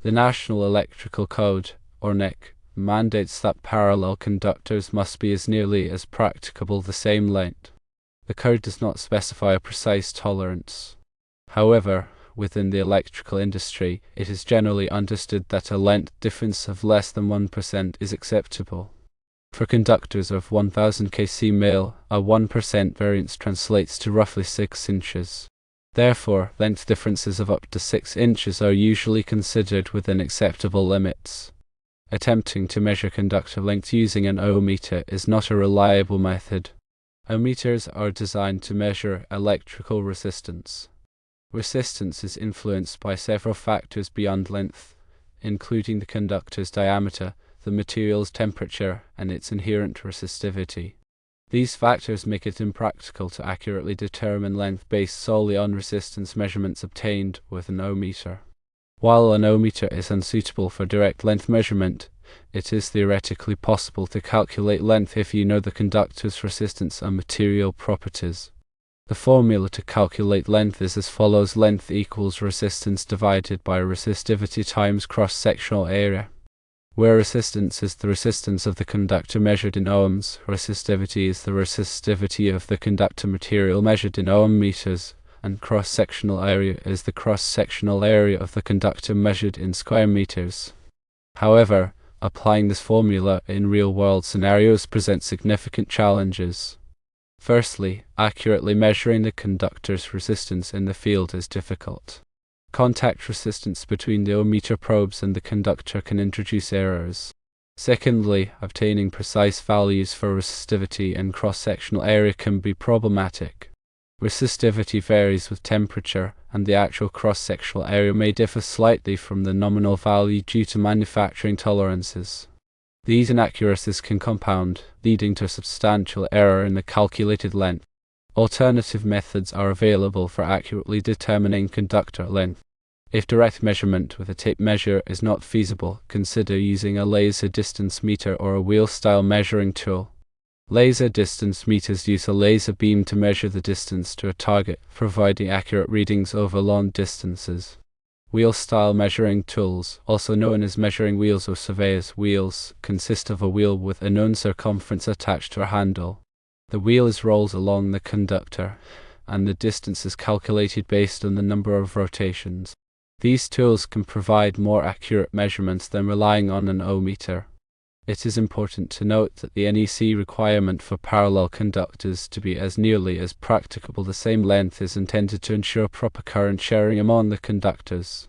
The National Electrical Code, or NEC, mandates that parallel conductors must be as nearly as practicable the same length. The code does not specify a precise tolerance. However, within the electrical industry, it is generally understood that a length difference of less than 1% is acceptable. For conductors of 1000 kc male, a 1% variance translates to roughly 6 inches. Therefore, length differences of up to 6 inches are usually considered within acceptable limits. Attempting to measure conductor length using an ohmmeter is not a reliable method. Ohmmeters are designed to measure electrical resistance. Resistance is influenced by several factors beyond length, including the conductor's diameter, the material's temperature, and its inherent resistivity. These factors make it impractical to accurately determine length based solely on resistance measurements obtained with an ohmmeter. While an ohmmeter is unsuitable for direct length measurement, it is theoretically possible to calculate length if you know the conductor's resistance and material properties. The formula to calculate length is as follows: length equals resistance divided by resistivity times cross-sectional area. Where resistance is the resistance of the conductor measured in ohms, resistivity is the resistivity of the conductor material measured in ohm meters, and cross-sectional area is the cross-sectional area of the conductor measured in square meters. However, applying this formula in real-world scenarios presents significant challenges. Firstly, accurately measuring the conductor's resistance in the field is difficult. Contact resistance between the ohmmeter probes and the conductor can introduce errors. Secondly, obtaining precise values for resistivity and cross-sectional area can be problematic. Resistivity varies with temperature, and the actual cross-sectional area may differ slightly from the nominal value due to manufacturing tolerances. These inaccuracies can compound, leading to a substantial error in the calculated length. Alternative methods are available for accurately determining conductor length. If direct measurement with a tape measure is not feasible, consider using a laser distance meter or a wheel-style measuring tool. Laser distance meters use a laser beam to measure the distance to a target, providing accurate readings over long distances. Wheel-style measuring tools, also known as measuring wheels or surveyor's wheels, consist of a wheel with a known circumference attached to a handle. The wheel is rolled along the conductor, and the distance is calculated based on the number of rotations. These tools can provide more accurate measurements than relying on an ohmmeter. It is important to note that the NEC requirement for parallel conductors to be as nearly as practicable the same length is intended to ensure proper current sharing among the conductors.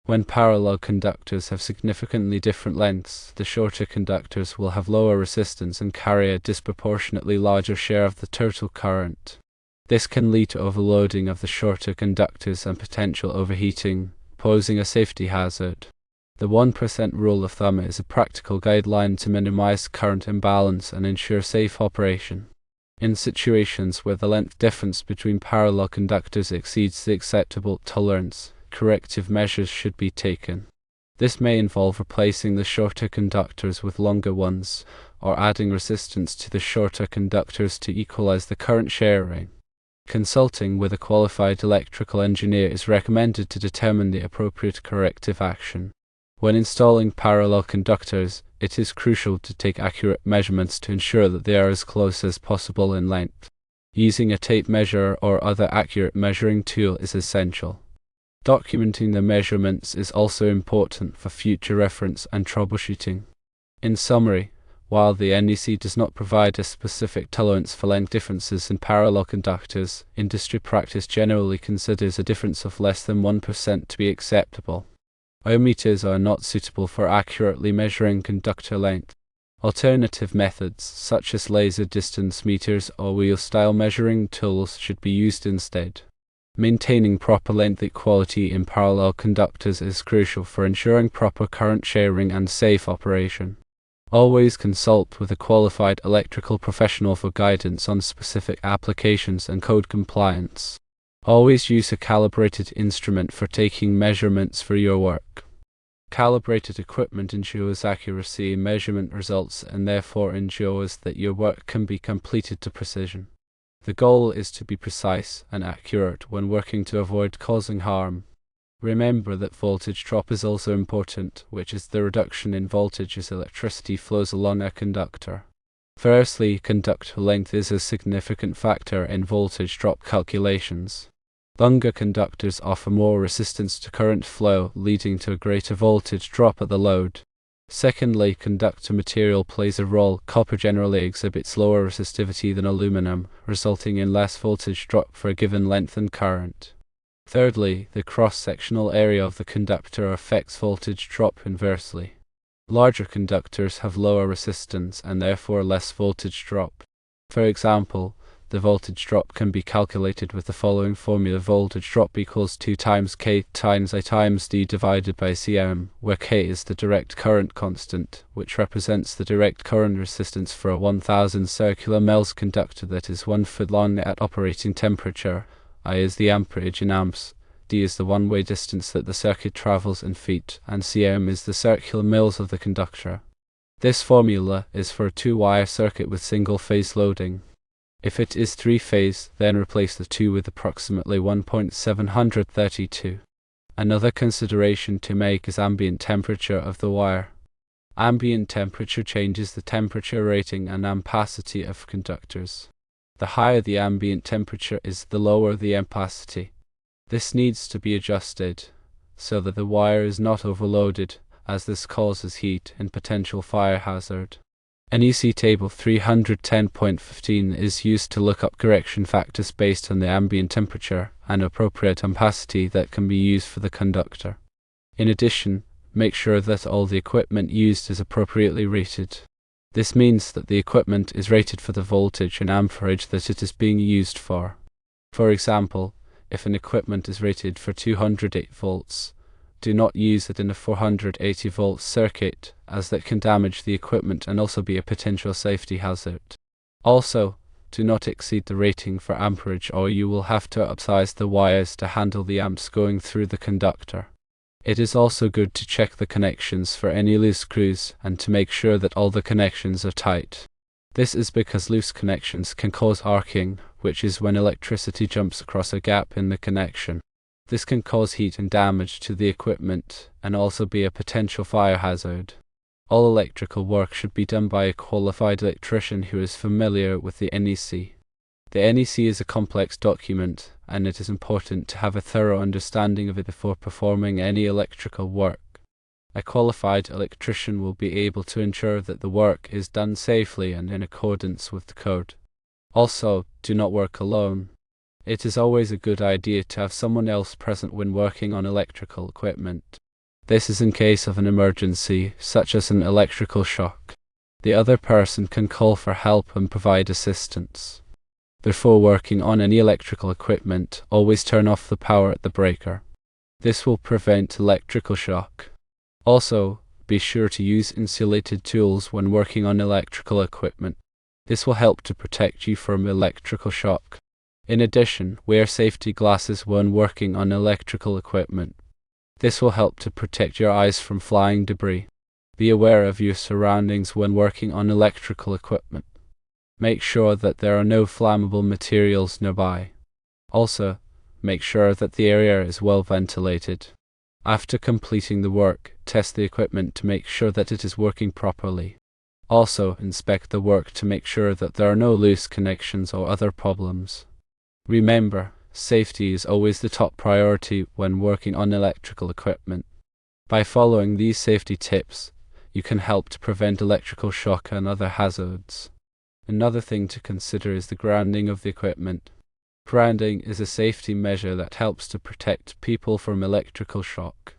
When parallel conductors have significantly different lengths, the shorter conductors will have lower resistance and carry a disproportionately larger share of the total current. This can lead to overloading of the shorter conductors and potential overheating, posing a safety hazard. The 1% rule of thumb is a practical guideline to minimize current imbalance and ensure safe operation. In situations where the length difference between parallel conductors exceeds the acceptable tolerance, corrective measures should be taken. This may involve replacing the shorter conductors with longer ones, or adding resistance to the shorter conductors to equalize the current sharing. Consulting with a qualified electrical engineer is recommended to determine the appropriate corrective action. When installing parallel conductors, it is crucial to take accurate measurements to ensure that they are as close as possible in length. Using a tape measure or other accurate measuring tool is essential. Documenting the measurements is also important for future reference and troubleshooting. In summary, while the NEC does not provide a specific tolerance for length differences in parallel conductors, industry practice generally considers a difference of less than 1% to be acceptable. Ohmmeters are not suitable for accurately measuring conductor length. Alternative methods, such as laser distance meters or wheel-style measuring tools, should be used instead. Maintaining proper length equality in parallel conductors is crucial for ensuring proper current sharing and safe operation. Always consult with a qualified electrical professional for guidance on specific applications and code compliance. Always use a calibrated instrument for taking measurements for your work. Calibrated equipment ensures accuracy in measurement results and therefore ensures that your work can be completed to precision. The goal is to be precise and accurate when working to avoid causing harm. Remember that voltage drop is also important, which is the reduction in voltage as electricity flows along a conductor. Firstly, conductor length is a significant factor in voltage drop calculations. Longer conductors offer more resistance to current flow, leading to a greater voltage drop at the load. Secondly, conductor material plays a role. Copper generally exhibits lower resistivity than aluminum, resulting in less voltage drop for a given length and current. Thirdly, the cross-sectional area of the conductor affects voltage drop inversely. Larger conductors have lower resistance and therefore less voltage drop. For example, the voltage drop can be calculated with the following formula: voltage drop equals 2 times K times I times D divided by Cm, where K is the direct current constant, which represents the direct current resistance for a 1000 circular mels conductor that is 1 foot long at operating temperature. I is the amperage in amps, D is the one-way distance that the circuit travels in feet, and Cm is the circular mils of the conductor. This formula is for a 2-wire circuit with single-phase loading. If it is 3-phase, then replace the 2 with approximately 1.732. Another consideration to make is ambient temperature of the wire. Ambient temperature changes the temperature rating and ampacity of conductors. The higher the ambient temperature is, the lower the ampacity. This needs to be adjusted so that the wire is not overloaded, as this causes heat and potential fire hazard. NEC table 310.15 is used to look up correction factors based on the ambient temperature and appropriate ampacity that can be used for the conductor. In addition, make sure that all the equipment used is appropriately rated. This means that the equipment is rated for the voltage and amperage that it is being used for. For example, if an equipment is rated for 208 volts, do not use it in a 480 volt circuit, as that can damage the equipment and also be a potential safety hazard. Also, do not exceed the rating for amperage, or you will have to upsize the wires to handle the amps going through the conductor. It is also good to check the connections for any loose screws and to make sure that all the connections are tight. This is because loose connections can cause arcing, which is when electricity jumps across a gap in the connection. This can cause heat and damage to the equipment and also be a potential fire hazard. All electrical work should be done by a qualified electrician who is familiar with the NEC. The NEC is a complex document, and it is important to have a thorough understanding of it before performing any electrical work. A qualified electrician will be able to ensure that the work is done safely and in accordance with the code. Also, do not work alone. It is always a good idea to have someone else present when working on electrical equipment. This is in case of an emergency, such as an electrical shock. The other person can call for help and provide assistance. Before working on any electrical equipment, always turn off the power at the breaker. This will prevent electrical shock. Also, be sure to use insulated tools when working on electrical equipment. This will help to protect you from electrical shock. In addition, wear safety glasses when working on electrical equipment. This will help to protect your eyes from flying debris. Be aware of your surroundings when working on electrical equipment. Make sure that there are no flammable materials nearby. Also, make sure that the area is well ventilated. After completing the work, test the equipment to make sure that it is working properly. Also, inspect the work to make sure that there are no loose connections or other problems. Remember, safety is always the top priority when working on electrical equipment. By following these safety tips, you can help to prevent electrical shock and other hazards. Another thing to consider is the grounding of the equipment. Grounding is a safety measure that helps to protect people from electrical shock.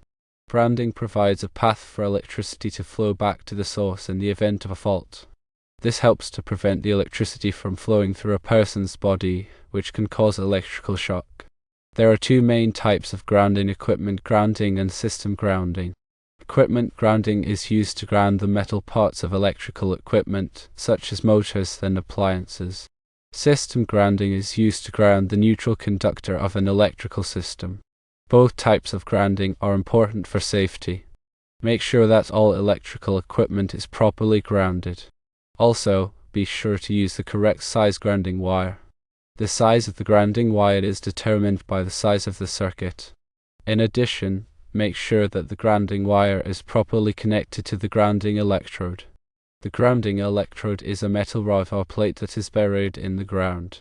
Grounding provides a path for electricity to flow back to the source in the event of a fault. This helps to prevent the electricity from flowing through a person's body, which can cause electrical shock. There are two main types of grounding: equipment grounding and system grounding. Equipment grounding is used to ground the metal parts of electrical equipment, such as motors and appliances. System grounding is used to ground the neutral conductor of an electrical system. Both types of grounding are important for safety. Make sure that all electrical equipment is properly grounded. Also, be sure to use the correct size grounding wire. The size of the grounding wire is determined by the size of the circuit. In addition, make sure that the grounding wire is properly connected to the grounding electrode. The grounding electrode is a metal rod or plate that is buried in the ground.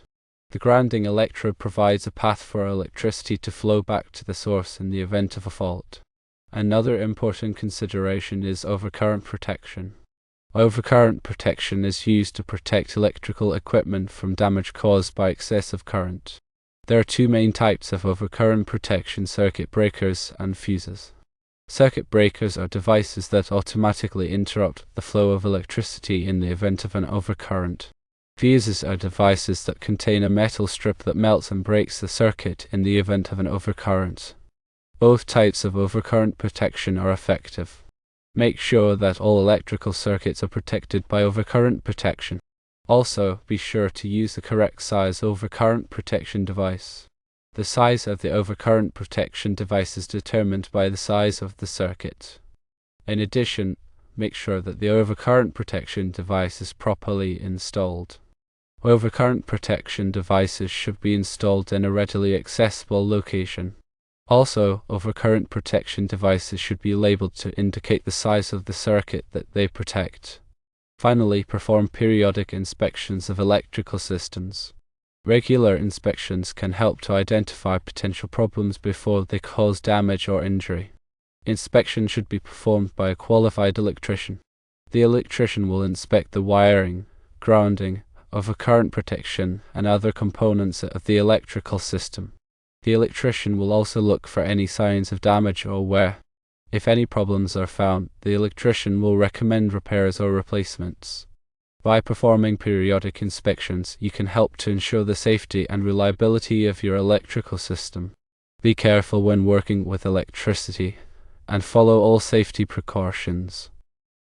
The grounding electrode provides a path for electricity to flow back to the source in the event of a fault. Another important consideration is overcurrent protection. Overcurrent protection is used to protect electrical equipment from damage caused by excessive current. There are two main types of overcurrent protection: circuit breakers and fuses. Circuit breakers are devices that automatically interrupt the flow of electricity in the event of an overcurrent. Fuses are devices that contain a metal strip that melts and breaks the circuit in the event of an overcurrent. Both types of overcurrent protection are effective. Make sure that all electrical circuits are protected by overcurrent protection. Also, be sure to use the correct size overcurrent protection device. The size of the overcurrent protection device is determined by the size of the circuit. In addition, make sure that the overcurrent protection device is properly installed. Overcurrent protection devices should be installed in a readily accessible location. Also, overcurrent protection devices should be labeled to indicate the size of the circuit that they protect. Finally, perform periodic inspections of electrical systems. Regular inspections can help to identify potential problems before they cause damage or injury. Inspection should be performed by a qualified electrician. The electrician will inspect the wiring, grounding, overcurrent protection, and other components of the electrical system. The electrician will also look for any signs of damage or wear. If any problems are found, the electrician will recommend repairs or replacements. By performing periodic inspections, you can help to ensure the safety and reliability of your electrical system. Be careful when working with electricity, and follow all safety precautions.